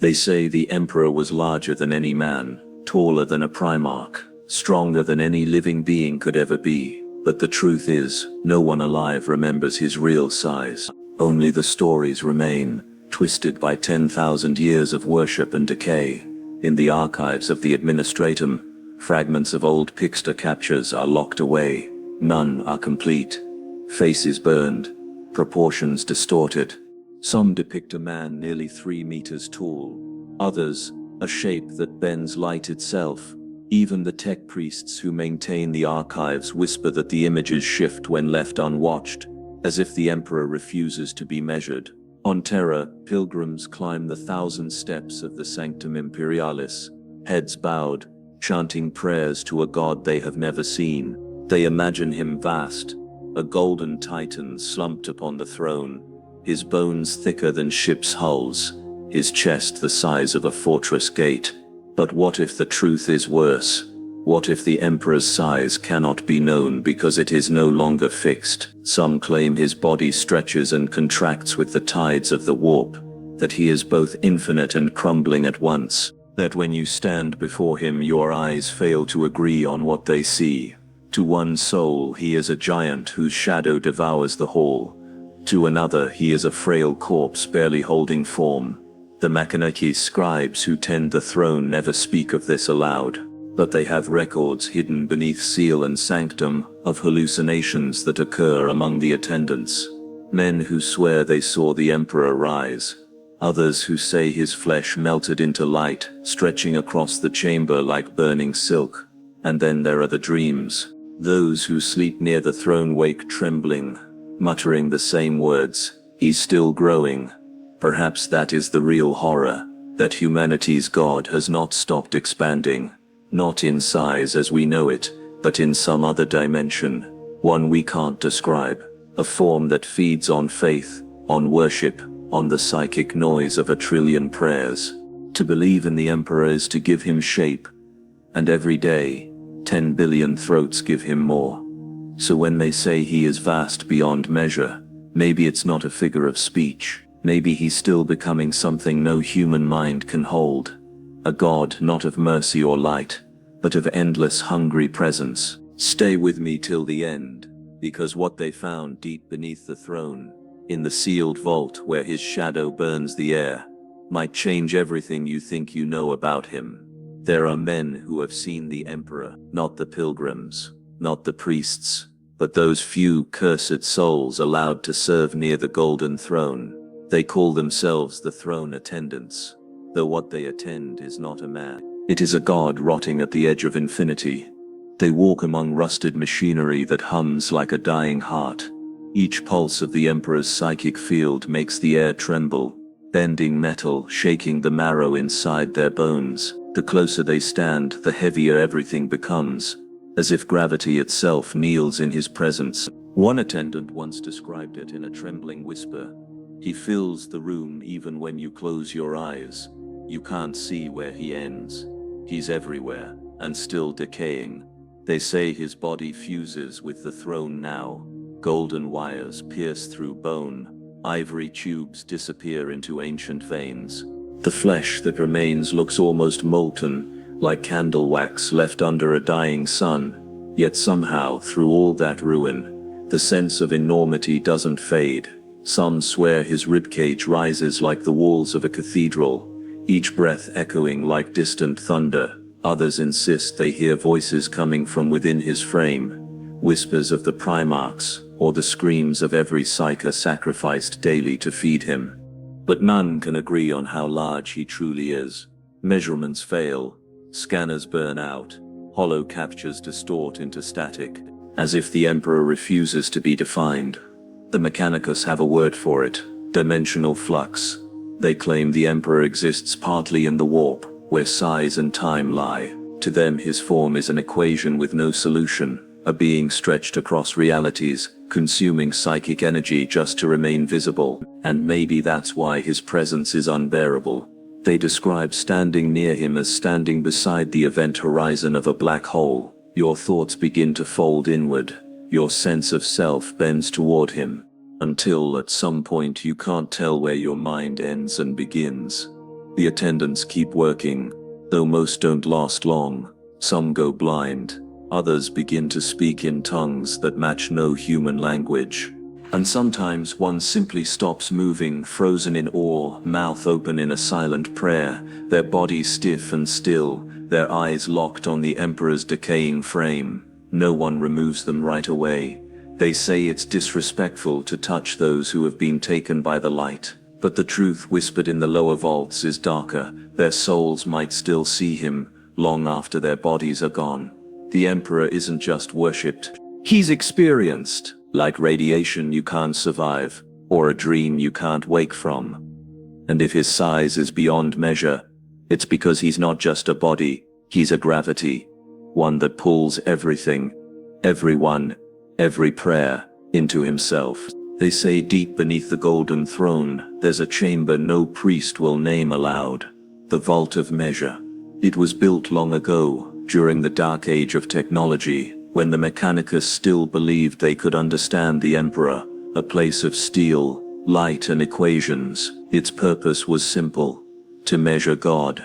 They say the emperor was larger than any man, taller than a primarch, stronger than any living being could ever be. But the truth is, no one alive remembers his real size. Only the stories remain, twisted by 10,000 years of worship and decay. In the archives of the Administratum, fragments of old picture captures are locked away. None are complete. Faces burned, proportions distorted. Some depict a man nearly 3 meters tall. Others, a shape that bends light itself. Even the tech priests who maintain the archives whisper that the images shift when left unwatched, as if the emperor refuses to be measured. On Terra, pilgrims climb the 1,000 steps of the Sanctum Imperialis, heads bowed, chanting prayers to a god they have never seen. They imagine him vast, a golden titan slumped upon the throne, his bones thicker than ships' hulls, his chest the size of a fortress gate. But what if the truth is worse? What if the emperor's size cannot be known because it is no longer fixed? Some claim his body stretches and contracts with the tides of the warp, that he is both infinite and crumbling at once, that when you stand before him your eyes fail to agree on what they see. To one soul he is a giant whose shadow devours the hall. To another he is a frail corpse barely holding form. The Machinaki scribes who tend the throne never speak of this aloud, but they have records hidden beneath seal and sanctum of hallucinations that occur among the attendants. Men who swear they saw the emperor rise. Others who say his flesh melted into light, stretching across the chamber like burning silk. And then there are the dreams. Those who sleep near the throne wake trembling, muttering the same words, "He's still growing." Perhaps that is the real horror, that humanity's God has not stopped expanding. Not in size as we know it, but in some other dimension, one we can't describe, a form that feeds on faith, on worship, on the psychic noise of 1,000,000,000,000 prayers. To believe in the emperor is to give him shape, and every day, 10 billion throats give him more. So when they say he is vast beyond measure, maybe it's not a figure of speech. Maybe he's still becoming something no human mind can hold. A god not of mercy or light, but of endless hungry presence. Stay with me till the end, because what they found deep beneath the throne, in the sealed vault where his shadow burns the air, might change everything you think you know about him. There are men who have seen the emperor, not the pilgrims, not the priests, but those few cursed souls allowed to serve near the golden throne. They call themselves the throne attendants, though what they attend is not a man. It is a god rotting at the edge of infinity. They walk among rusted machinery that hums like a dying heart. Each pulse of the emperor's psychic field makes the air tremble, bending metal, shaking the marrow inside their bones. The closer they stand, the heavier everything becomes, as if gravity itself kneels in his presence. One attendant once described it in a trembling whisper. He fills the room even when you close your eyes. You can't see where he ends. He's everywhere, and still decaying. They say his body fuses with the throne now. Golden wires pierce through bone. Ivory tubes disappear into ancient veins. The flesh that remains looks almost molten, like candle wax left under a dying sun. Yet somehow, through all that ruin, the sense of enormity doesn't fade. Some swear his ribcage rises like the walls of a cathedral, each breath echoing like distant thunder. Others insist they hear voices coming from within his frame, whispers of the primarchs, or the screams of every psyker sacrificed daily to feed him. But none can agree on how large he truly is. Measurements fail, scanners burn out, hollow captures distort into static, as if the emperor refuses to be defined. The Mechanicus have a word for it: dimensional flux. They claim the emperor exists partly in the warp, where size and time lie. To them his form is an equation with no solution, a being stretched across realities, consuming psychic energy just to remain visible. And maybe that's why his presence is unbearable. They describe standing near him as standing beside the event horizon of a black hole. Your thoughts begin to fold inward. Your sense of self bends toward him, until at some point you can't tell where your mind ends and begins. The attendants keep working, though most don't last long. Some go blind. Others begin to speak in tongues that match no human language. And sometimes one simply stops moving, frozen in awe, mouth open in a silent prayer, their body stiff and still, their eyes locked on the Emperor's decaying frame. No one removes them right away. They say it's disrespectful to touch those who have been taken by the light. But the truth whispered in the lower vaults is darker. Their souls might still see him, long after their bodies are gone. The Emperor isn't just worshipped. He's experienced, like radiation you can't survive, or a dream you can't wake from. And if his size is beyond measure, it's because he's not just a body, he's a gravity. One that pulls everything, everyone, every prayer, into himself. They say deep beneath the golden throne, there's a chamber no priest will name aloud. The Vault of Measure. It was built long ago, during the dark age of technology, when the Mechanicus still believed they could understand the Emperor, a place of steel, light and equations. Its purpose was simple: to measure God.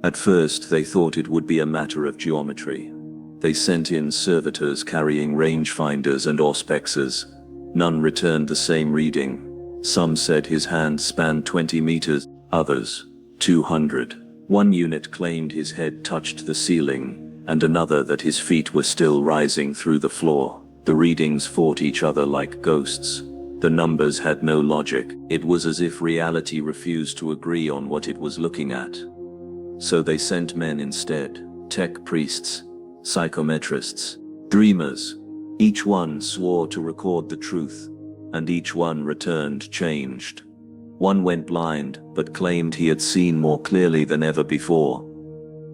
At first they thought it would be a matter of geometry. They sent in servitors carrying rangefinders and auspexes. None returned the same reading. Some said his hand spanned 20 meters, others 200. One unit claimed his head touched the ceiling, and another that his feet were still rising through the floor. The readings fought each other like ghosts. The numbers had no logic. It was as if reality refused to agree on what it was looking at. So they sent men instead: tech priests, psychometrists, dreamers. Each one swore to record the truth, and each one returned changed. One went blind, but claimed he had seen more clearly than ever before.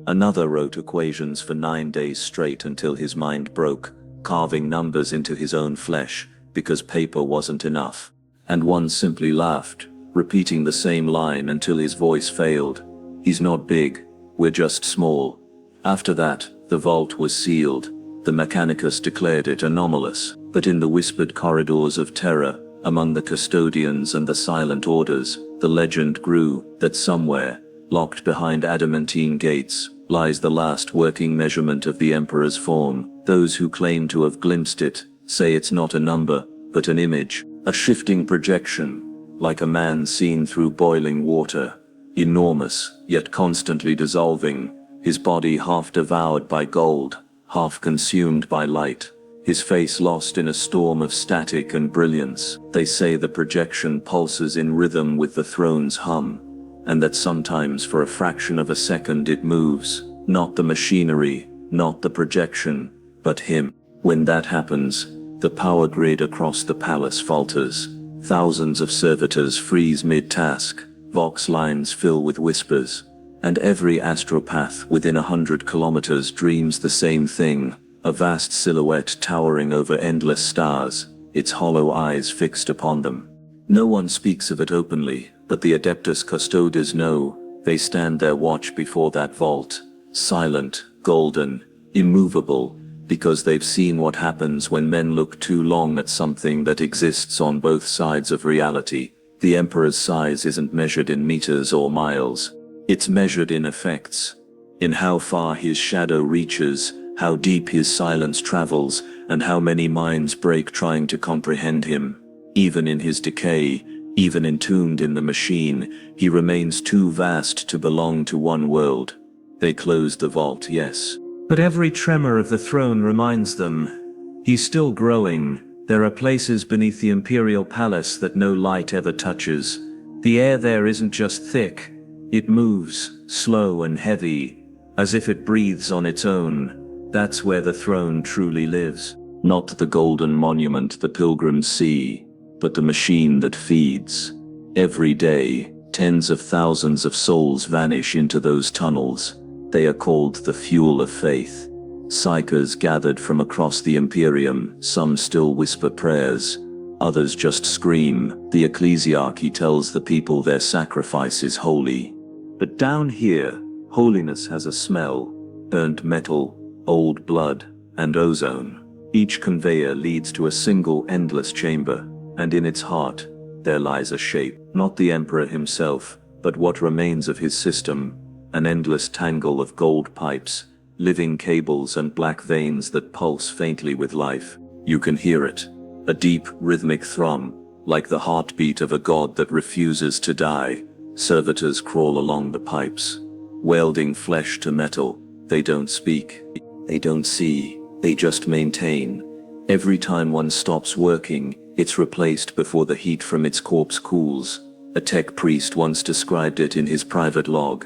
Another wrote equations for 9 days straight until his mind broke, carving numbers into his own flesh, because paper wasn't enough. And one simply laughed, repeating the same line until his voice failed. He's not big, we're just small. After that, the vault was sealed. The Mechanicus declared it anomalous, but in the whispered corridors of terror, among the custodians and the silent orders, the legend grew that somewhere, locked behind adamantine gates, lies the last working measurement of the Emperor's form. Those who claim to have glimpsed it say it's not a number, but an image, a shifting projection, like a man seen through boiling water, enormous, yet constantly dissolving, his body half devoured by gold, half consumed by light, his face lost in a storm of static and brilliance. They say the projection pulses in rhythm with the throne's hum, and that sometimes for a fraction of a second it moves, not the machinery, not the projection, but him. When that happens, the power grid across the palace falters. Thousands of servitors freeze mid-task, vox lines fill with whispers, and every astropath within 100 kilometers dreams the same thing, a vast silhouette towering over endless stars, its hollow eyes fixed upon them. No one speaks of it openly, but the Adeptus Custodes know. They stand their watch before that vault, silent, golden, immovable, because they've seen what happens when men look too long at something that exists on both sides of reality. The Emperor's size isn't measured in meters or miles. It's measured in effects, in how far his shadow reaches, how deep his silence travels, and how many minds break trying to comprehend him. Even in his decay, even entombed in the machine, he remains too vast to belong to one world. They closed the vault, yes. But every tremor of the throne reminds them, he's still growing. There are places beneath the Imperial Palace that no light ever touches. The air there isn't just thick. It moves, slow and heavy, as if it breathes on its own. That's where the throne truly lives. Not the golden monument the pilgrims see, but the machine that feeds. Every day, tens of thousands of souls vanish into those tunnels. They are called the fuel of faith. Psychers gathered from across the Imperium, some still whisper prayers, others just scream. The ecclesiarchy tells the people their sacrifice is holy. But down here, holiness has a smell: burnt metal, old blood, and ozone. Each conveyor leads to a single endless chamber, and in its heart, there lies a shape. Not the Emperor himself, But what remains of his system? An endless tangle of gold pipes, living cables and black veins that pulse faintly with life. You can hear it. A deep, rhythmic thrum, like the heartbeat of a god that refuses to die. Servitors crawl along the pipes, welding flesh to metal. They don't speak. They don't see. They just maintain. Every time one stops working, it's replaced before the heat from its corpse cools. A tech priest once described it in his private log.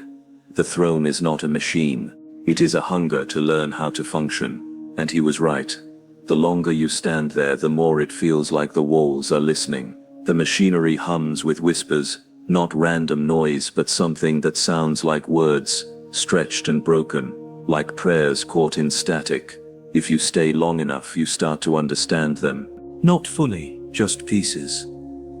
The throne is not a machine. It is a hunger to learn how to function. And he was right. The longer you stand there, the more it feels like the walls are listening. The machinery hums with whispers, not random noise, but something that sounds like words, stretched and broken, like prayers caught in static. If you stay long enough, you start to understand them. Not fully, just pieces.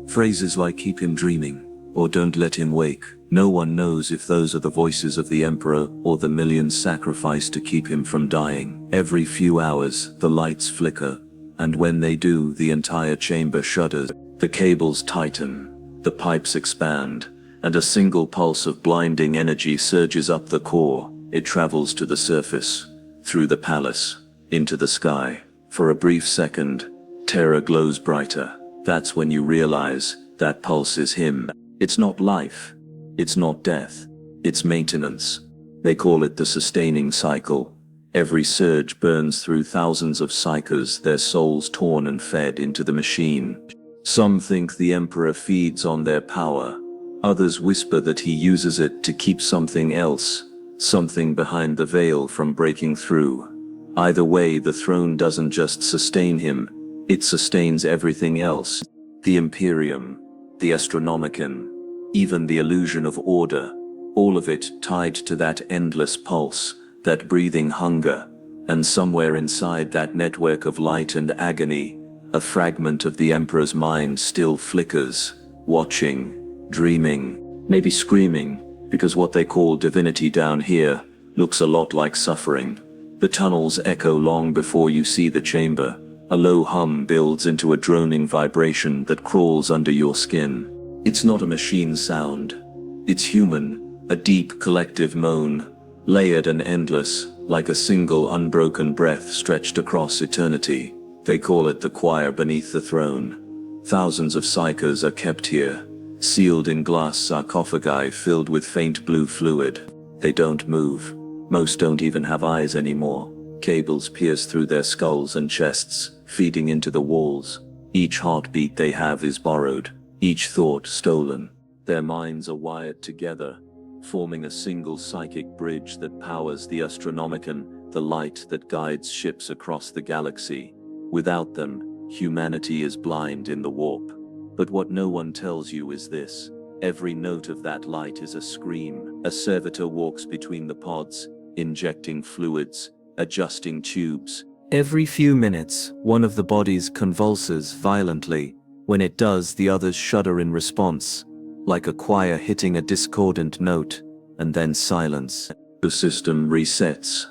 Phrases like "keep him dreaming," or "don't let him wake." No one knows if those are the voices of the Emperor or the millions sacrificed to keep him from dying. Every few hours, the lights flicker, and when they do, the entire chamber shudders. The cables tighten, the pipes expand, and a single pulse of blinding energy surges up the core. It travels to the surface, through the palace, into the sky. For a brief second, terror glows brighter. That's when you realize that pulse is him. It's not life. It's not death. It's maintenance. They call it the sustaining cycle. Every surge burns through thousands of psychers, their souls torn and fed into the machine. Some think the Emperor feeds on their power. Others whisper that he uses it to keep something else, something behind the veil, from breaking through. Either way, the throne doesn't just sustain him, it sustains everything else. The Imperium, the Astronomicon, even the illusion of order, all of it tied to that endless pulse, that breathing hunger. And somewhere inside that network of light and agony, a fragment of the Emperor's mind still flickers, watching, dreaming, maybe screaming, because what they call divinity down here looks a lot like suffering. The tunnels echo long before you see the chamber. A low hum builds into a droning vibration that crawls under your skin. It's not a machine sound. It's human, a deep collective moan, layered and endless, like a single unbroken breath stretched across eternity. They call it the choir beneath the throne. Thousands of psychers are kept here, sealed in glass sarcophagi filled with faint blue fluid. They don't move. Most don't even have eyes anymore. Cables pierce through their skulls and chests, feeding into the walls. Each heartbeat they have is borrowed, each thought stolen. Their minds are wired together, forming a single psychic bridge that powers the Astronomicon, the light that guides ships across the galaxy. Without them, humanity is blind in the warp. But what no one tells you is this. Every note of that light is a scream. A servitor walks between the pods, injecting fluids, adjusting tubes. Every few minutes, one of the bodies convulses violently. When it does, the others shudder in response, like a choir hitting a discordant note, and then silence. The system resets.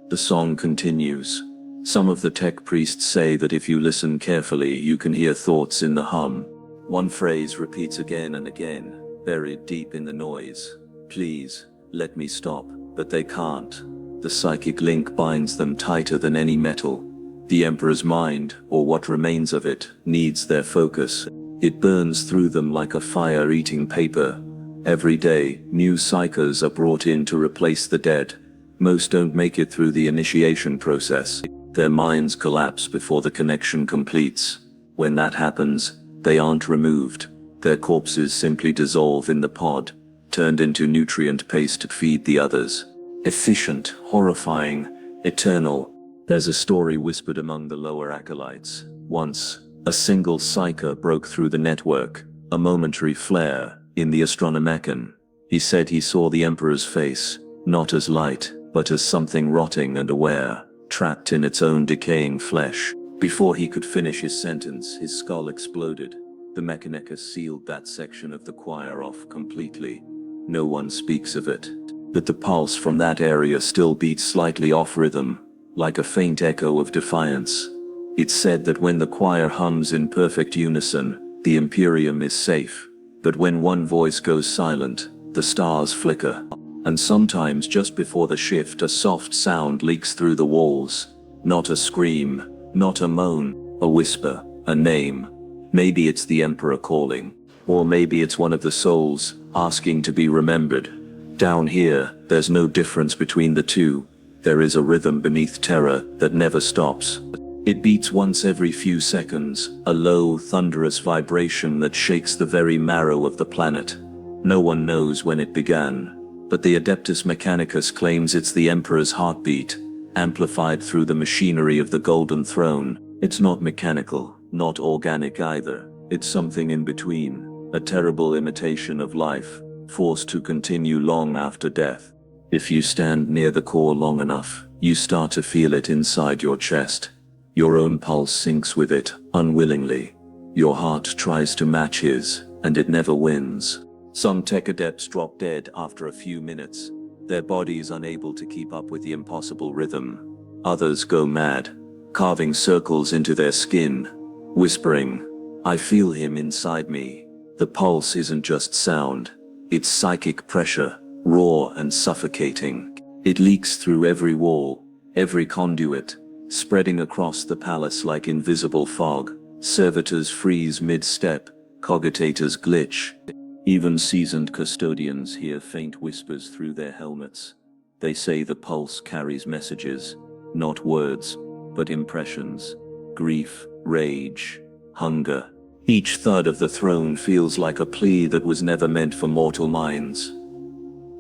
The song continues. Some of the tech priests say that if you listen carefully, you can hear thoughts in the hum. One phrase repeats again and again, buried deep in the noise. Please, let me stop. But they can't. The psychic link binds them tighter than any metal. The Emperor's mind, or what remains of it, needs their focus. It burns through them like a fire eating paper. Every day, new psychers are brought in to replace the dead. Most don't make it through the initiation process. Their minds collapse before the connection completes. When that happens, they aren't removed. Their corpses simply dissolve in the pod, turned into nutrient paste to feed the others. Efficient, horrifying, eternal. There's a story whispered among the lower acolytes. Once, a single psyker broke through the network, a momentary flare, in the Astronomicon. He said he saw the Emperor's face, not as light, but as something rotting and aware, trapped in its own decaying flesh. Before he could finish his sentence, his skull exploded. The Mechanicus sealed that section of the choir off completely. No one speaks of it. But the pulse from that area still beats slightly off rhythm, like a faint echo of defiance. It's said that when the choir hums in perfect unison, the Imperium is safe. But when one voice goes silent, The stars flicker. And sometimes just before the shift, a soft sound leaks through the walls. Not a scream, not a moan, a whisper, a name. Maybe it's the Emperor calling. Or maybe it's one of the souls, asking to be remembered. Down here, there's no difference between the two. There is a rhythm beneath terror that never stops. It beats once every few seconds, a low, thunderous vibration that shakes the very marrow of the planet. No one knows when it began, but the Adeptus Mechanicus claims it's the Emperor's heartbeat, amplified through the machinery of the Golden Throne. It's not mechanical, not organic either. It's something in between, a terrible imitation of life, forced to continue long after death. If you stand near the core long enough, you start to feel it inside your chest. Your own pulse syncs with it, unwillingly. Your heart tries to match his, and it never wins. Some tech adepts drop dead after a few minutes, their bodies unable to keep up with the impossible rhythm. Others go mad, carving circles into their skin, whispering, "I feel him inside me." The pulse isn't just sound, it's psychic pressure, raw and suffocating. It leaks through every wall, every conduit, spreading across the palace like invisible fog. Servitors freeze mid-step, cogitators glitch. Even seasoned custodians hear faint whispers through their helmets. They say the pulse carries messages, not words, but impressions. Grief, rage, hunger. Each thud of the throne feels like a plea that was never meant for mortal minds.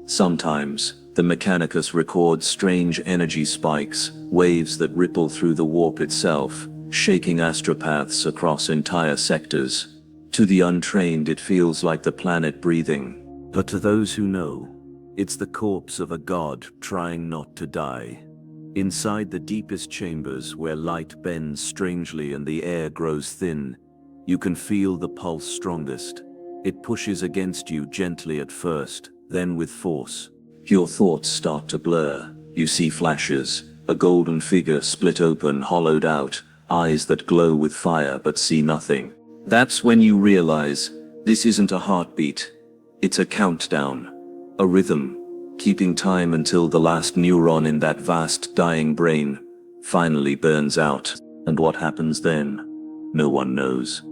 Sometimes, the Mechanicus records strange energy spikes, waves that ripple through the warp itself, shaking astropaths across entire sectors. To the untrained, it feels like the planet breathing. But to those who know, it's the corpse of a god trying not to die. Inside the deepest chambers, where light bends strangely and the air grows thin, you can feel the pulse strongest. It pushes against you gently at first, then with force. Your thoughts start to blur. You see flashes, a golden figure split open, hollowed out, eyes that glow with fire but see nothing. That's when you realize, this isn't a heartbeat. It's a countdown, a rhythm, keeping time until the last neuron in that vast dying brain finally burns out. And what happens then? No one knows.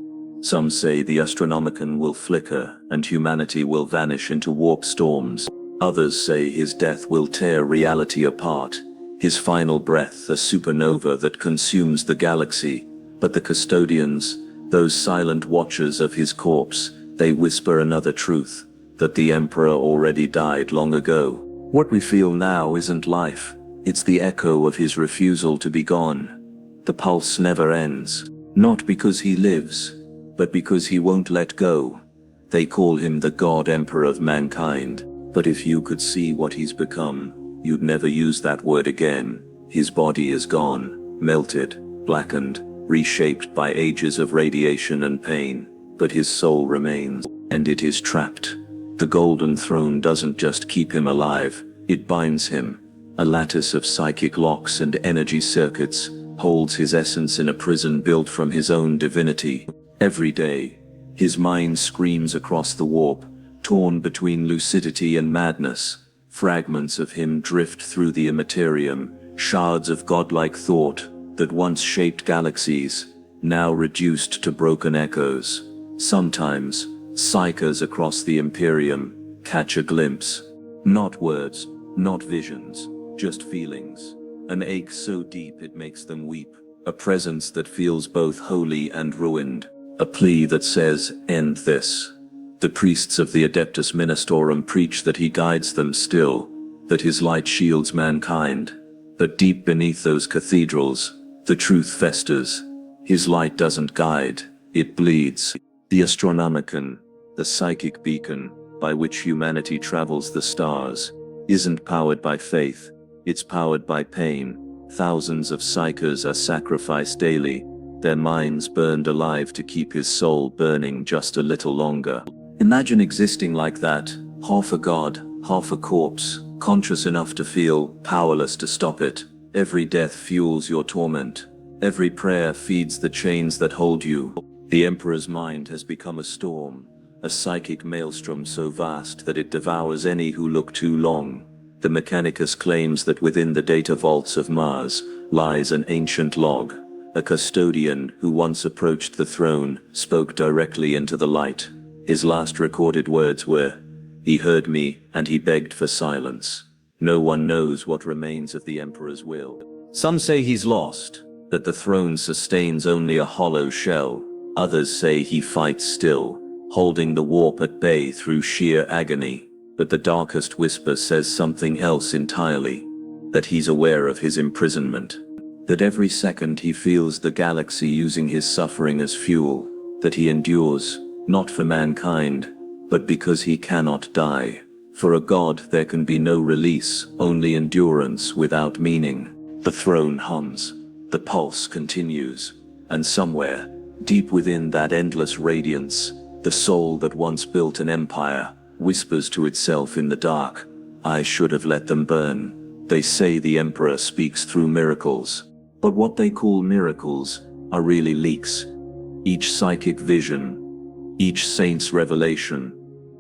Some say the Astronomicon will flicker and humanity will vanish into warp storms. Others say his death will tear reality apart, his final breath a supernova that consumes the galaxy. But the custodians, those silent watchers of his corpse, they whisper another truth, that the Emperor already died long ago. What we feel now isn't life, it's the echo of his refusal to be gone. The pulse never ends, not because he lives, but because he won't let go. They call him the God Emperor of mankind. But if you could see what he's become, you'd never use that word again. His body is gone, melted, blackened, reshaped by ages of radiation and pain. But his soul remains, and it is trapped. The Golden Throne doesn't just keep him alive, it binds him. A lattice of psychic locks and energy circuits holds his essence in a prison built from his own divinity. Every day, his mind screams across the warp, torn between lucidity and madness. Fragments of him drift through the Imperium, shards of godlike thought that once shaped galaxies, now reduced to broken echoes. Sometimes, psychers across the Imperium catch a glimpse. Not words, not visions, just feelings. An ache so deep it makes them weep. A presence that feels both holy and ruined. A plea that says, "End this." The priests of the Adeptus Ministorum preach that he guides them still, that his light shields mankind. But deep beneath those cathedrals, the truth festers. His light doesn't guide, it bleeds. The Astronomicon, the psychic beacon by which humanity travels the stars, isn't powered by faith, it's powered by pain. Thousands of psychers are sacrificed daily, their minds burned alive to keep his soul burning just a little longer. Imagine existing like that, half a god, half a corpse, conscious enough to feel, powerless to stop it. Every death fuels your torment. Every prayer feeds the chains that hold you. The Emperor's mind has become a storm, a psychic maelstrom so vast that it devours any who look too long. The Mechanicus claims that within the data vaults of Mars lies an ancient log. A custodian who once approached the throne spoke directly into the light. His last recorded words were, "He heard me, and he begged for silence." No one knows what remains of the Emperor's will. Some say he's lost, that the throne sustains only a hollow shell. Others say he fights still, holding the warp at bay through sheer agony. But the darkest whisper says something else entirely, that he's aware of his imprisonment, that every second he feels the galaxy using his suffering as fuel, that he endures, not for mankind, but because he cannot die. For a god there can be no release, only endurance without meaning. The throne hums, the pulse continues, and somewhere, deep within that endless radiance, the soul that once built an empire whispers to itself in the dark, "I should have let them burn." They say the Emperor speaks through miracles, but what they call miracles are really leaks. Each psychic vision, each saint's revelation,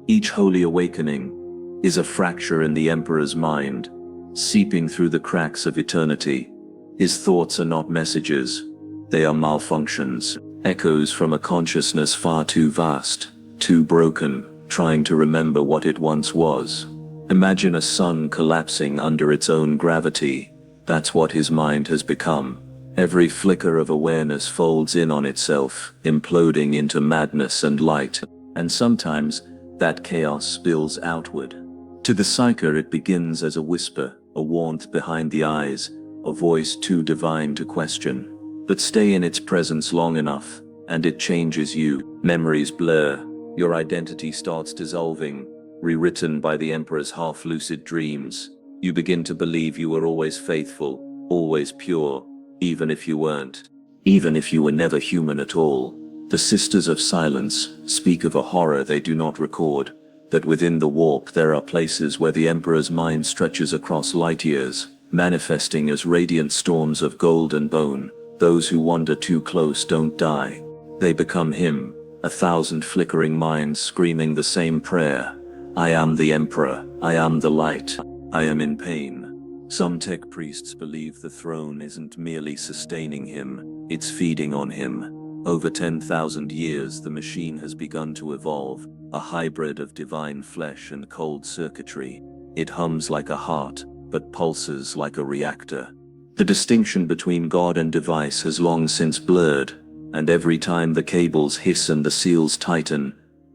each holy awakening is a fracture in the Emperor's mind, seeping through the cracks of eternity. His thoughts are not messages, they are malfunctions, echoes from a consciousness far too vast, too broken, trying to remember what it once was. Imagine a sun collapsing under its own gravity. That's what his mind has become. Every flicker of awareness folds in on itself, imploding into madness and light. And sometimes, that chaos spills outward. To the psyker it begins as a whisper, a warmth behind the eyes, a voice too divine to question. But stay in its presence long enough, and it changes you. Memories blur, your identity starts dissolving, rewritten by the Emperor's half-lucid dreams. You begin to believe you were always faithful, always pure, even if you weren't. Even if you were never human at all. The Sisters of Silence speak of a horror they do not record, that within the warp there are places where the Emperor's mind stretches across light years, manifesting as radiant storms of gold and bone. Those who wander too close don't die. They become him, 1,000 flickering minds screaming the same prayer. "I am the Emperor, I am the light, I am in pain." Some tech priests believe the throne isn't merely sustaining him, it's feeding on him. Over 10,000 years the machine has begun to evolve, a hybrid of divine flesh and cold circuitry. It hums like a heart, but pulses like a reactor. The distinction between God and device has long since blurred, and every time the cables hiss and the seals tighten,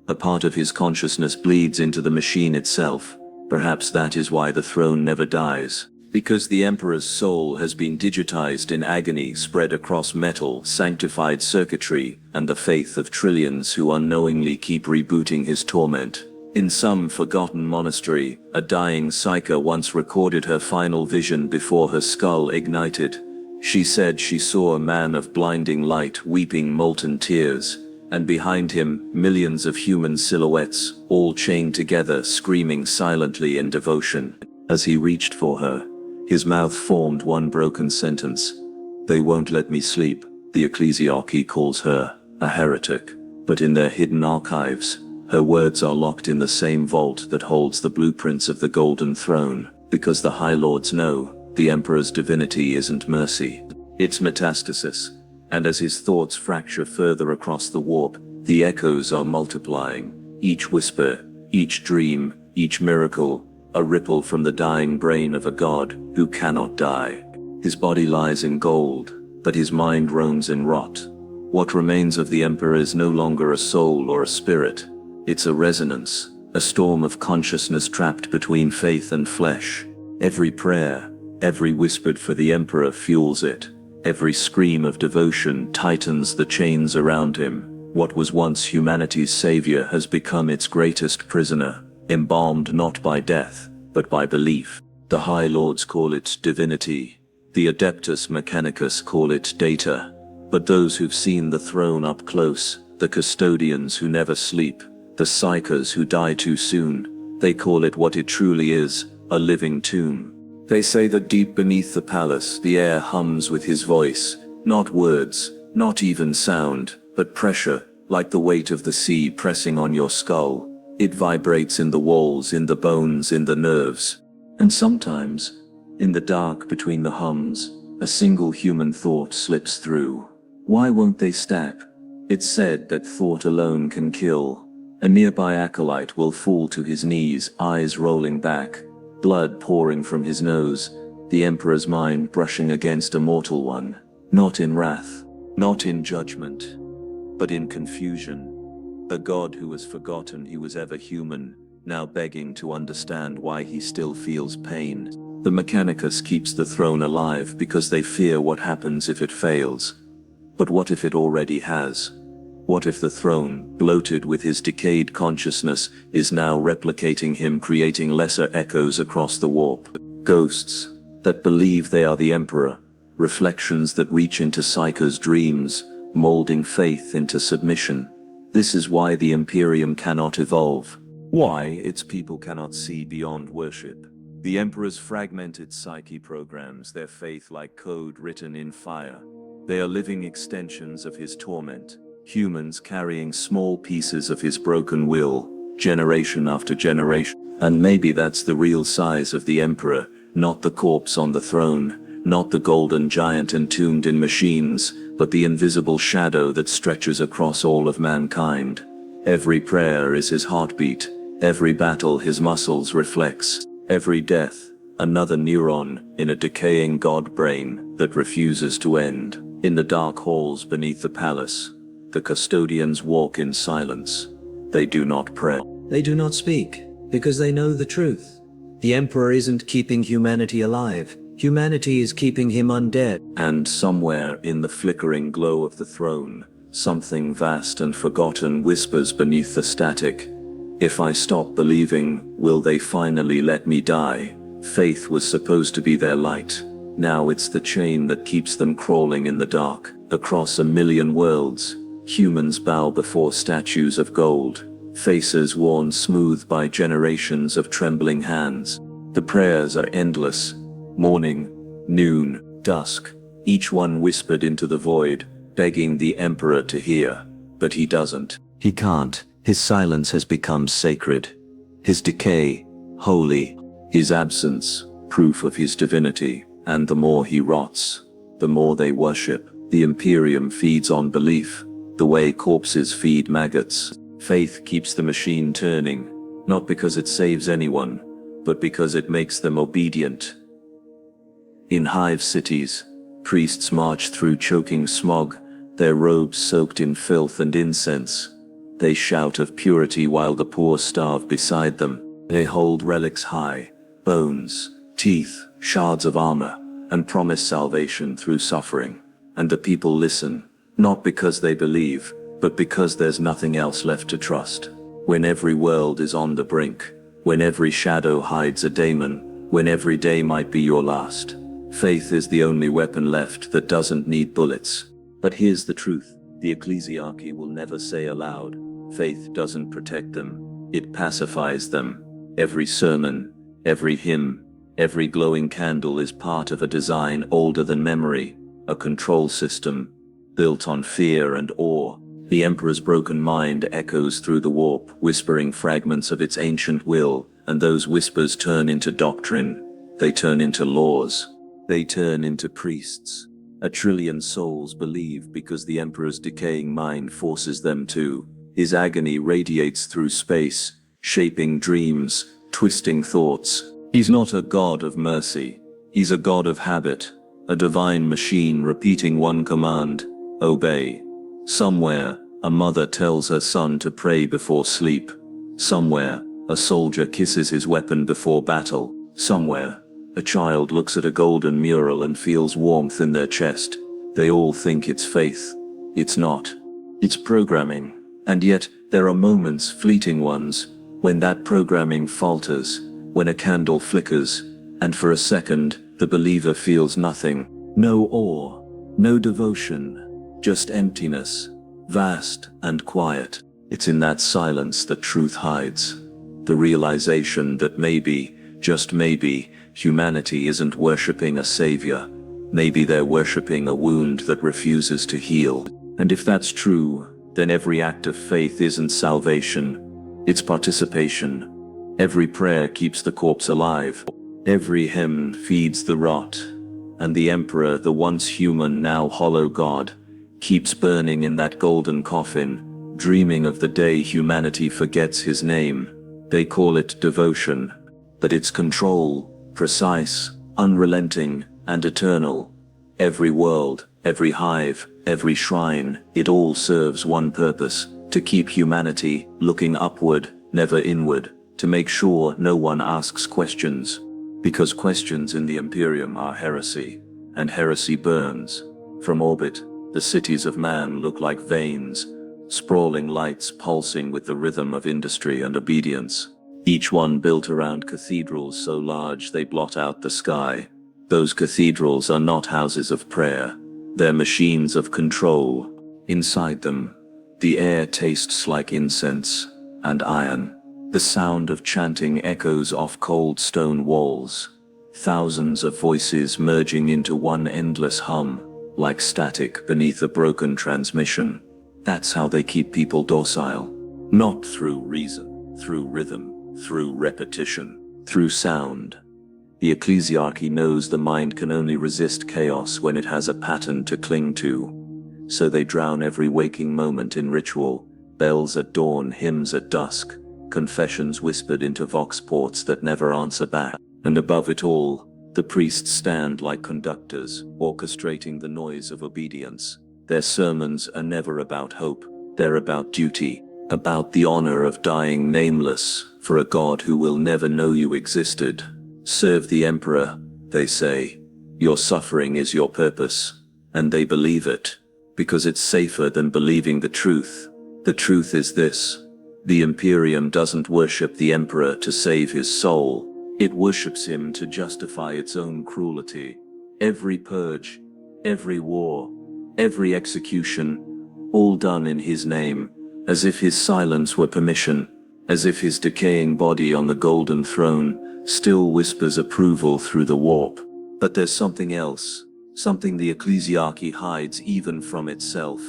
a part of his consciousness bleeds into the machine itself. Perhaps that is why the throne never dies. Because the Emperor's soul has been digitized in agony spread across metal, sanctified circuitry, and the faith of trillions who unknowingly keep rebooting his torment. In some forgotten monastery, a dying psyker once recorded her final vision before her skull ignited. She said she saw a man of blinding light weeping molten tears, and behind him, millions of human silhouettes, all chained together, screaming silently in devotion. As he reached for her, his mouth formed one broken sentence. "They won't let me sleep." The ecclesiarchy calls her a heretic, but in their hidden archives, her words are locked in the same vault that holds the blueprints of the Golden Throne, because the High Lords know the Emperor's divinity isn't mercy, it's metastasis. And as his thoughts fracture further across the warp, the echoes are multiplying. Each whisper, each dream, each miracle, a ripple from the dying brain of a god who cannot die. His body lies in gold, but his mind roams in rot. What remains of the Emperor is no longer a soul or a spirit. It's a resonance, a storm of consciousness trapped between faith and flesh. Every prayer, every whispered for the Emperor fuels it. Every scream of devotion tightens the chains around him. What was once humanity's savior has become its greatest prisoner, embalmed not by death, but by belief. The High Lords call it divinity. The Adeptus Mechanicus call it data. But those who've seen the throne up close, the custodians who never sleep, the psychers who die too soon, they call it what it truly is, a living tomb. They say that deep beneath the palace, the air hums with his voice, not words, not even sound, but pressure, like the weight of the sea pressing on your skull. It vibrates in the walls, in the bones, in the nerves. And sometimes, in the dark between the hums, a single human thought slips through. Why won't they step? It's said that thought alone can kill. A nearby acolyte will fall to his knees, eyes rolling back, blood pouring from his nose, the Emperor's mind brushing against a mortal one, not in wrath, not in judgment, but in confusion. A god who has forgotten he was ever human, now begging to understand why he still feels pain. The Mechanicus keeps the throne alive because they fear what happens if it fails. But what if it already has? What if the throne, bloated with his decayed consciousness, is now replicating him, creating lesser echoes across the warp? Ghosts that believe they are the Emperor, reflections that reach into Psyche's dreams, molding faith into submission. This is why the Imperium cannot evolve. Why its people cannot see beyond worship. The Emperor's fragmented psyche programs their faith like code written in fire. They are living extensions of his torment, humans carrying small pieces of his broken will, generation after generation. And maybe that's the real size of the Emperor, not the corpse on the throne, not the golden giant entombed in machines, but the invisible shadow that stretches across all of mankind. Every prayer is his heartbeat, every battle his muscles reflex, every death, another neuron in a decaying god brain that refuses to end. In the dark halls beneath the palace, the custodians walk in silence. They do not pray. They do not speak, because they know the truth. The Emperor isn't keeping humanity alive. Humanity is keeping him undead. And somewhere in the flickering glow of the throne, something vast and forgotten whispers beneath the static. If I stop believing, will they finally let me die? Faith was supposed to be their light. Now it's the chain that keeps them crawling in the dark. Across a million worlds, humans bow before statues of gold, faces worn smooth by generations of trembling hands. The prayers are endless. Morning, noon, dusk, each one whispered into the void, begging the Emperor to hear. But he doesn't. He can't. His silence has become sacred. His decay, holy. His absence, proof of his divinity. And the more he rots, the more they worship. The Imperium feeds on belief, the way corpses feed maggots. Faith keeps the machine turning, not because it saves anyone, but because it makes them obedient. In hive cities, priests march through choking smog, their robes soaked in filth and incense. They shout of purity while the poor starve beside them. They hold relics high, bones, teeth, shards of armor, and promise salvation through suffering. And the people listen, not because they believe, but because there's nothing else left to trust. When every world is on the brink, when every shadow hides a daemon, when every day might be your last, faith is the only weapon left that doesn't need bullets. But here's the truth, the ecclesiarchy will never say aloud, faith doesn't protect them, it pacifies them. Every sermon, every hymn, every glowing candle is part of a design older than memory, a control system, built on fear and awe. The Emperor's broken mind echoes through the warp, whispering fragments of its ancient will, and those whispers turn into doctrine. They turn into laws. They turn into priests. 1 trillion souls believe because the Emperor's decaying mind forces them to. His agony radiates through space, shaping dreams, twisting thoughts. He's not a god of mercy. He's a god of habit, a divine machine repeating one command: obey. Somewhere, a mother tells her son to pray before sleep. Somewhere, a soldier kisses his weapon before battle. Somewhere, a child looks at a golden mural and feels warmth in their chest. They all think it's faith. It's not. It's programming. And yet, there are moments, fleeting ones, when that programming falters, when a candle flickers, and for a second, the believer feels nothing. No awe, no devotion, just emptiness, vast and quiet. It's in that silence that truth hides. The realization that maybe, just maybe, humanity isn't worshipping a savior. Maybe they're worshipping a wound that refuses to heal. And if that's true, then every act of faith isn't salvation, it's participation. Every prayer keeps the corpse alive. Every hymn feeds the rot. And the emperor, the once human, now hollow god, keeps burning in that golden coffin, dreaming of the day humanity forgets his name. They call it devotion, but it's control, precise, unrelenting, and eternal. Every world, every hive, every shrine, it all serves one purpose: to keep humanity looking upward, never inward, to make sure no one asks questions. Because questions in the Imperium are heresy, and heresy burns. From orbit, the cities of man look like veins, sprawling lights pulsing with the rhythm of industry and obedience. Each one built around cathedrals so large they blot out the sky. Those cathedrals are not houses of prayer, they're machines of control. Inside them, the air tastes like incense and iron. The sound of chanting echoes off cold stone walls. Thousands of voices merging into one endless hum, like static beneath a broken transmission. That's how they keep people docile. Not through reason, through rhythm, through repetition, through sound. The ecclesiarchy knows the mind can only resist chaos when it has a pattern to cling to. So they drown every waking moment in ritual, bells at dawn, hymns at dusk, confessions whispered into vox ports that never answer back. And above it all, the priests stand like conductors, orchestrating the noise of obedience. Their sermons are never about hope, they're about duty, about the honor of dying nameless for a God who will never know you existed. Serve the emperor, they say. Your suffering is your purpose. And they believe it, because it's safer than believing the truth. The truth is this: the Imperium doesn't worship the emperor to save his soul. It worships him to justify its own cruelty. Every purge, every war, every execution, all done in his name, as if his silence were permission, as if his decaying body on the golden throne still whispers approval through the warp. But there's something else, something the ecclesiarchy hides even from itself.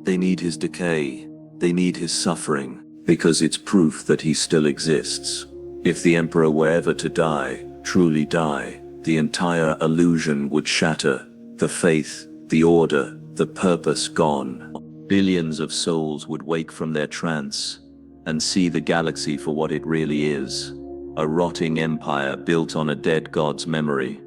They need his decay, they need his suffering, because it's proof that he still exists. If the emperor were ever to die, truly die, the entire illusion would shatter. The faith, the order, the purpose gone. Billions of souls would wake from their trance and see the galaxy for what it really is: a rotting empire built on a dead god's memory.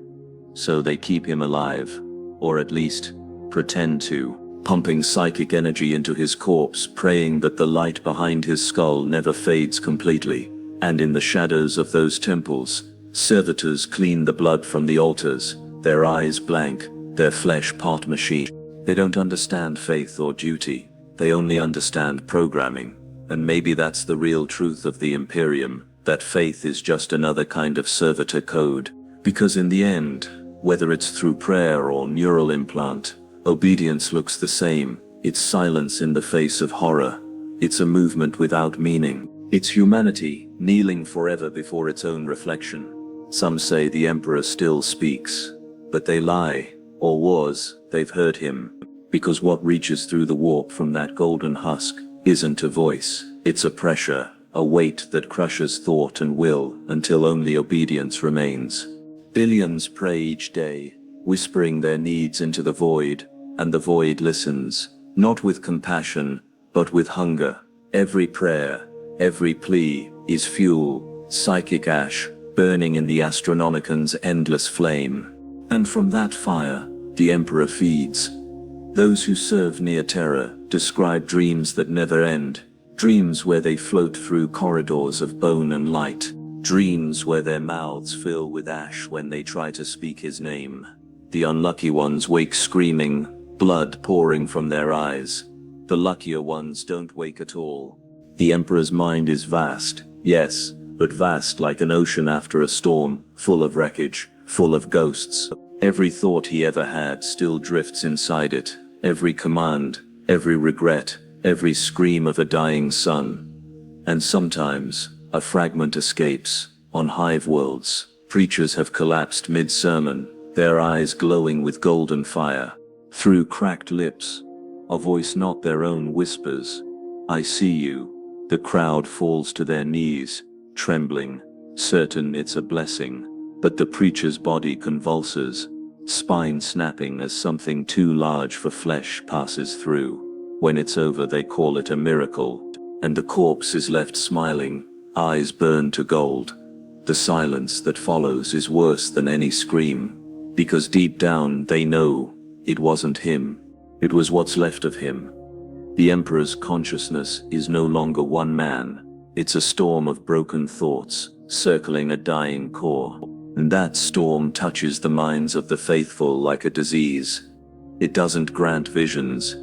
So they keep him alive, or at least pretend to, pumping psychic energy into his corpse, praying that the light behind his skull never fades completely. And in the shadows of those temples, servitors clean the blood from the altars, their eyes blank, their flesh part machine. They don't understand faith or duty, they only understand programming. And maybe that's the real truth of the Imperium, that faith is just another kind of servitor code. Because in the end, whether it's through prayer or neural implant, obedience looks the same. It's silence in the face of horror. It's a movement without meaning. It's humanity, kneeling forever before its own reflection. Some say the emperor still speaks, but they lie, or was, they've heard him. Because what reaches through the warp from that golden husk isn't a voice, it's a pressure, a weight that crushes thought and will until only obedience remains. Billions pray each day, whispering their needs into the void, and the void listens, not with compassion, but with hunger. Every prayer, every plea is fuel, psychic ash, burning in the Astronomican's endless flame. And from that fire, the Emperor feeds. Those who serve near Terra describe dreams that never end, dreams where they float through corridors of bone and light, dreams where their mouths fill with ash when they try to speak his name. The unlucky ones wake screaming, blood pouring from their eyes. The luckier ones don't wake at all. The Emperor's mind is vast, yes, but vast like an ocean after a storm, full of wreckage, full of ghosts. Every thought he ever had still drifts inside it, every command, every regret, every scream of a dying sun. And sometimes, a fragment escapes. On hive worlds, preachers have collapsed mid-sermon, their eyes glowing with golden fire. Through cracked lips, a voice not their own whispers, I see you. The crowd falls to their knees, trembling, certain it's a blessing. But the preacher's body convulses, spine snapping as something too large for flesh passes through. When it's over, they call it a miracle, and the corpse is left smiling, eyes burned to gold. The silence that follows is worse than any scream, because deep down they know it wasn't him. It was what's left of him. The Emperor's consciousness is no longer one man. It's a storm of broken thoughts, circling a dying core. And that storm touches the minds of the faithful like a disease. It doesn't grant visions.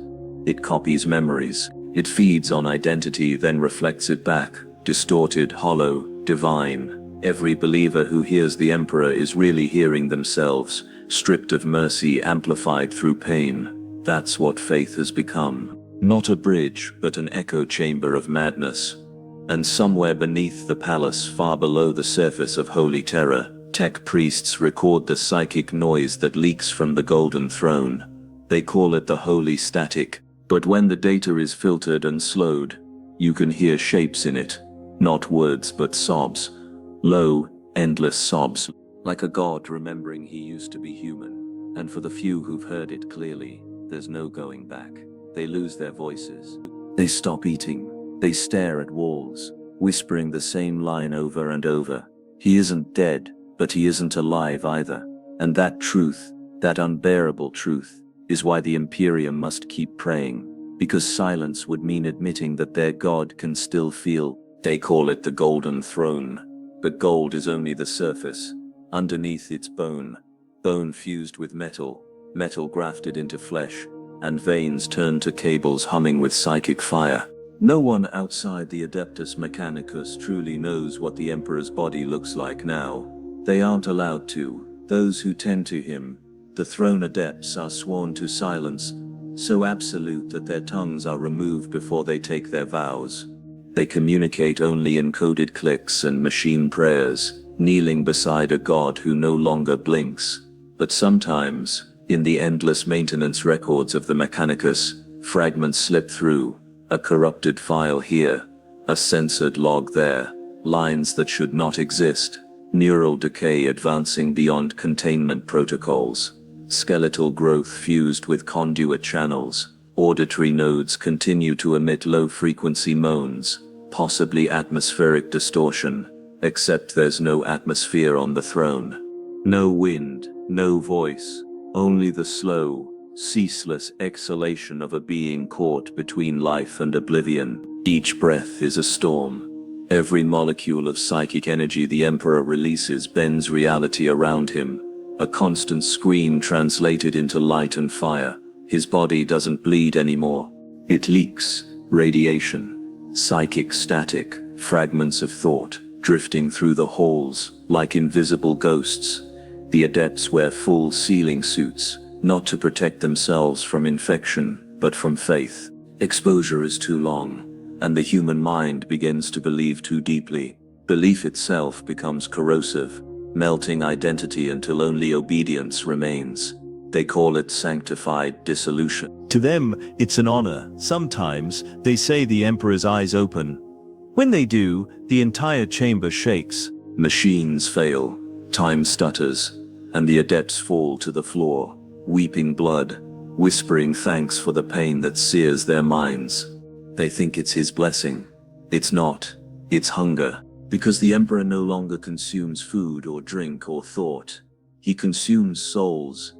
It copies memories. It feeds on identity, then reflects it back, distorted, hollow, divine. Every believer who hears the Emperor is really hearing themselves, stripped of mercy, amplified through pain. That's what faith has become. Not a bridge, but an echo chamber of madness. And somewhere beneath the palace, far below the surface of holy terror, tech priests record the psychic noise that leaks from the golden throne. They call it the holy static. But when the data is filtered and slowed, you can hear shapes in it. Not words, but sobs. Low, endless sobs. Like a god remembering he used to be human. And for the few who've heard it clearly, there's no going back. They lose their voices. They stop eating. They stare at walls, whispering the same line over and over. He isn't dead, but he isn't alive either. And that truth, that unbearable truth, is why the Imperium must keep praying. Because silence would mean admitting that their god can still feel. They call it the golden throne. But gold is only the surface. Underneath it's bone. Bone fused with metal. Metal grafted into flesh. And veins turned to cables humming with psychic fire. No one outside the Adeptus Mechanicus truly knows what the Emperor's body looks like now. They aren't allowed to. Those who tend to him, the throne adepts, are sworn to silence, so absolute that their tongues are removed before they take their vows. They communicate only in coded clicks and machine prayers, kneeling beside a god who no longer blinks. But sometimes, in the endless maintenance records of the Mechanicus, fragments slip through, a corrupted file here, a censored log there, lines that should not exist, neural decay advancing beyond containment protocols, skeletal growth fused with conduit channels, auditory nodes continue to emit low-frequency moans, possibly atmospheric distortion, except there's no atmosphere on the throne. No wind, no voice. Only the slow, ceaseless exhalation of a being caught between life and oblivion. Each breath is a storm. Every molecule of psychic energy the Emperor releases bends reality around him. A constant scream translated into light and fire. His body doesn't bleed anymore. It leaks. Radiation. Psychic static. Fragments of thought drifting through the halls like invisible ghosts. The adepts wear full sealing suits, not to protect themselves from infection, but from faith. Exposure is too long, and the human mind begins to believe too deeply. Belief itself becomes corrosive, melting identity until only obedience remains. They call it sanctified dissolution. To them, it's an honor. Sometimes, they say the Emperor's eyes open. When they do, the entire chamber shakes. Machines fail, time stutters, and the adepts fall to the floor, weeping blood, whispering thanks for the pain that sears their minds. They think it's his blessing. It's not. It's hunger. Because the Emperor no longer consumes food or drink or thought. He consumes souls.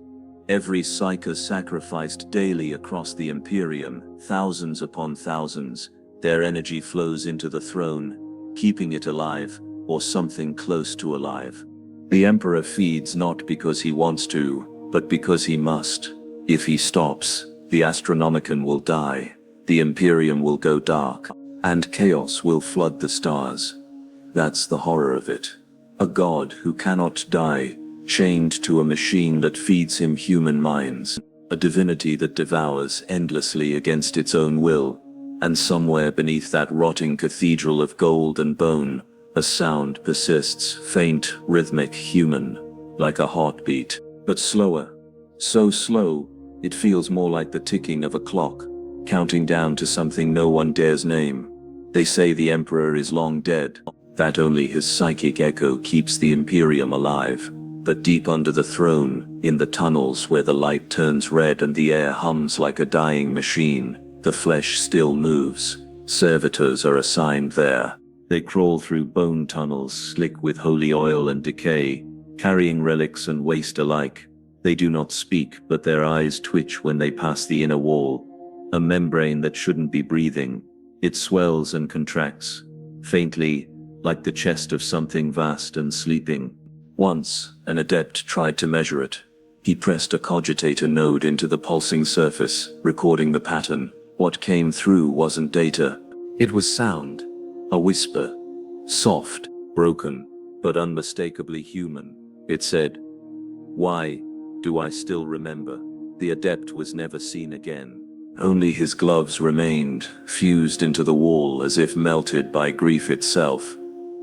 Every psyker sacrificed daily across the Imperium, thousands upon thousands, their energy flows into the throne, keeping it alive, or something close to alive. The Emperor feeds not because he wants to, but because he must. If he stops, the Astronomicon will die, the Imperium will go dark, and chaos will flood the stars. That's the horror of it. A god who cannot die, chained to a machine that feeds him human minds. A divinity that devours endlessly against its own will. And somewhere beneath that rotting cathedral of gold and bone, a sound persists, faint, rhythmic, human, like a heartbeat, but slower. So slow, it feels more like the ticking of a clock. counting down to something no one dares name. They say the Emperor is long dead, that only his psychic echo keeps the Imperium alive. But deep under the throne, in the tunnels where the light turns red and the air hums like a dying machine, the flesh still moves. Servitors are assigned there. They crawl through bone tunnels slick with holy oil and decay, carrying relics and waste alike. They do not speak, but their eyes twitch when they pass the inner wall. A membrane that shouldn't be breathing. It swells and contracts, faintly, like the chest of something vast and sleeping. Once, an adept tried to measure it. He pressed a cogitator node into the pulsing surface, recording the pattern. What came through wasn't data. It was sound. A whisper. Soft, broken, but unmistakably human. It said, "Why do I still remember?" The adept was never seen again. Only his gloves remained, fused into the wall as if melted by grief itself.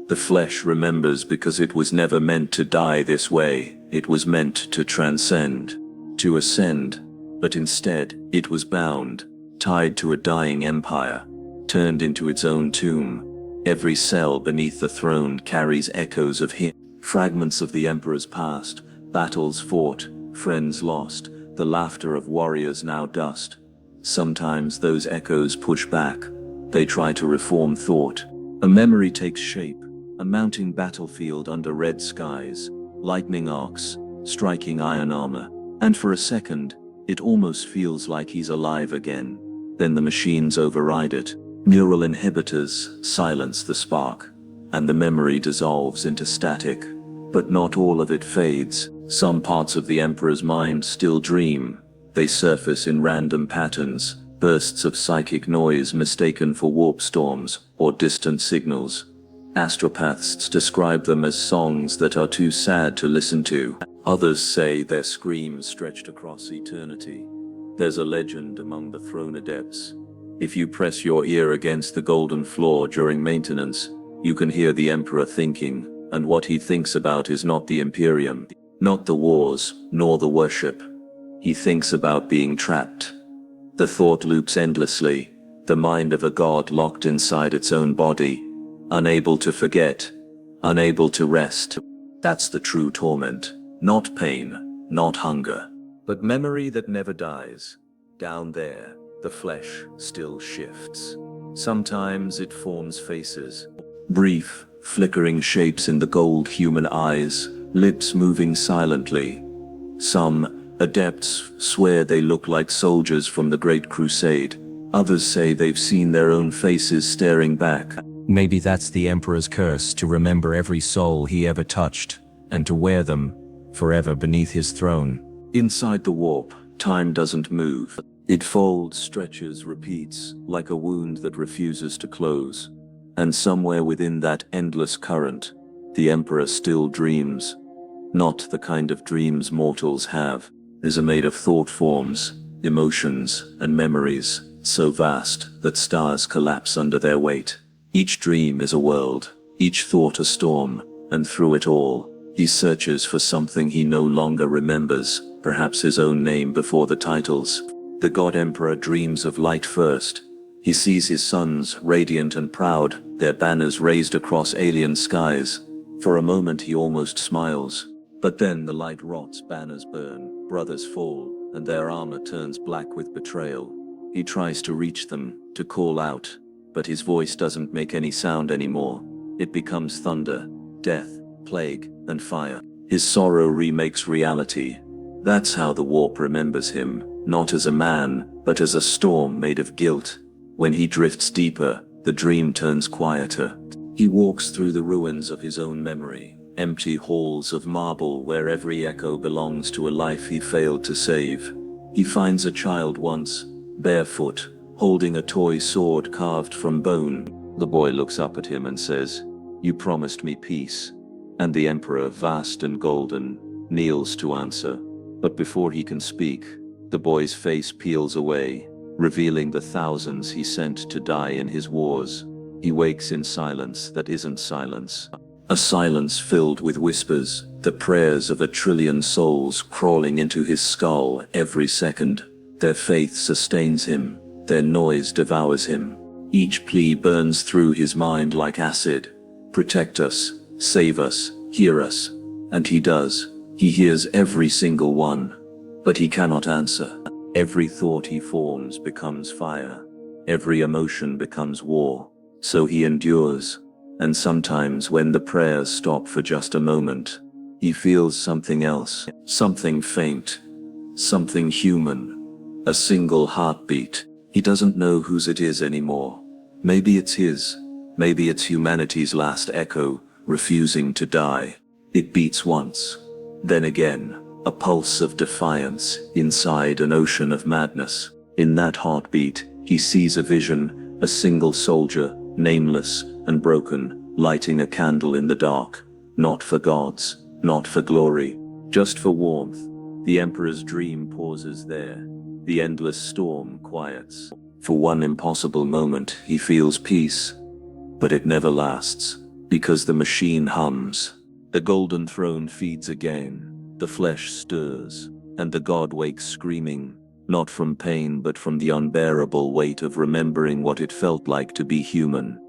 The flesh remembers because it was never meant to die this way. It was meant to transcend, to ascend, but instead, it was bound, tied to a dying empire, turned into its own tomb. Every cell beneath the throne carries echoes of him, fragments of the Emperor's past, battles fought, friends lost, the laughter of warriors now dust. Sometimes those echoes push back. They try to reform thought. A memory takes shape, a mounting battlefield under red skies, lightning arcs, striking iron armor, and for a second, it almost feels like he's alive again. Then the machines override it. Neural inhibitors silence the spark, and the memory dissolves into static. But not all of it fades. Some parts of the Emperor's mind still dream. They surface in random patterns, bursts of psychic noise mistaken for warp storms or distant signals. Astropaths describe them as songs that are too sad to listen to. Others say they're screams stretched across eternity. There's a legend among the throne adepts. If you press your ear against the golden floor during maintenance, you can hear the Emperor thinking, and what he thinks about is not the Imperium, not the wars, nor the worship. He thinks about being trapped. The thought loops endlessly, the mind of a god locked inside its own body, unable to forget, unable to rest. That's the true torment, not pain, not hunger, but memory that never dies. Down there, the flesh still shifts. Sometimes it forms faces, brief, flickering shapes in the gold human eyes, lips moving silently. Some adepts swear they look like soldiers from the Great Crusade. Others say they've seen their own faces staring back. Maybe that's the Emperor's curse, to remember every soul he ever touched, and to wear them forever beneath his throne. Inside the warp, time doesn't move. It folds, stretches, repeats, like a wound that refuses to close. And somewhere within that endless current, the Emperor still dreams. Not the kind of dreams mortals have. These are made of thought forms, emotions, and memories, so vast that stars collapse under their weight. Each dream is a world, each thought a storm, and through it all, he searches for something he no longer remembers, perhaps his own name before the titles. The God Emperor dreams of light first. He sees his sons, radiant and proud, their banners raised across alien skies. For a moment he almost smiles. But then the light rots, banners burn, brothers fall, and their armor turns black with betrayal. He tries to reach them, to call out, but his voice doesn't make any sound anymore. It becomes thunder, death, plague, and fire. His sorrow remakes reality. That's how the warp remembers him, not as a man, but as a storm made of guilt. When he drifts deeper, the dream turns quieter. He walks through the ruins of his own memory, empty halls of marble where every echo belongs to a life he failed to save. He finds a child once, barefoot, holding a toy sword carved from bone. The boy looks up at him and says, "You promised me peace." And the Emperor, vast and golden, kneels to answer. But before he can speak, the boy's face peels away, revealing the thousands he sent to die in his wars. He wakes in silence that isn't silence. A silence filled with whispers, the prayers of 1,000,000,000,000 souls crawling into his skull every second. Their faith sustains him, Their noise devours him. Each plea burns through his mind like acid. Protect us, save us, hear us. And he does. He hears every single one. But he cannot answer. Every thought he forms becomes fire. Every emotion becomes war. So he endures. And sometimes when the prayers stop for just a moment, he feels something else. Something faint. Something human. A single heartbeat. He doesn't know whose it is anymore. Maybe it's his. Maybe it's humanity's last echo, refusing to die. It beats once. Then again, a pulse of defiance inside an ocean of madness. In that heartbeat, he sees a vision, a single soldier, nameless and broken, lighting a candle in the dark. Not for gods, not for glory, just for warmth. The Emperor's dream pauses there. The endless storm quiets. For one impossible moment, he feels peace. But it never lasts, because the machine hums. The golden throne feeds again. The flesh stirs, and the god wakes screaming, not from pain but from the unbearable weight of remembering what it felt like to be human.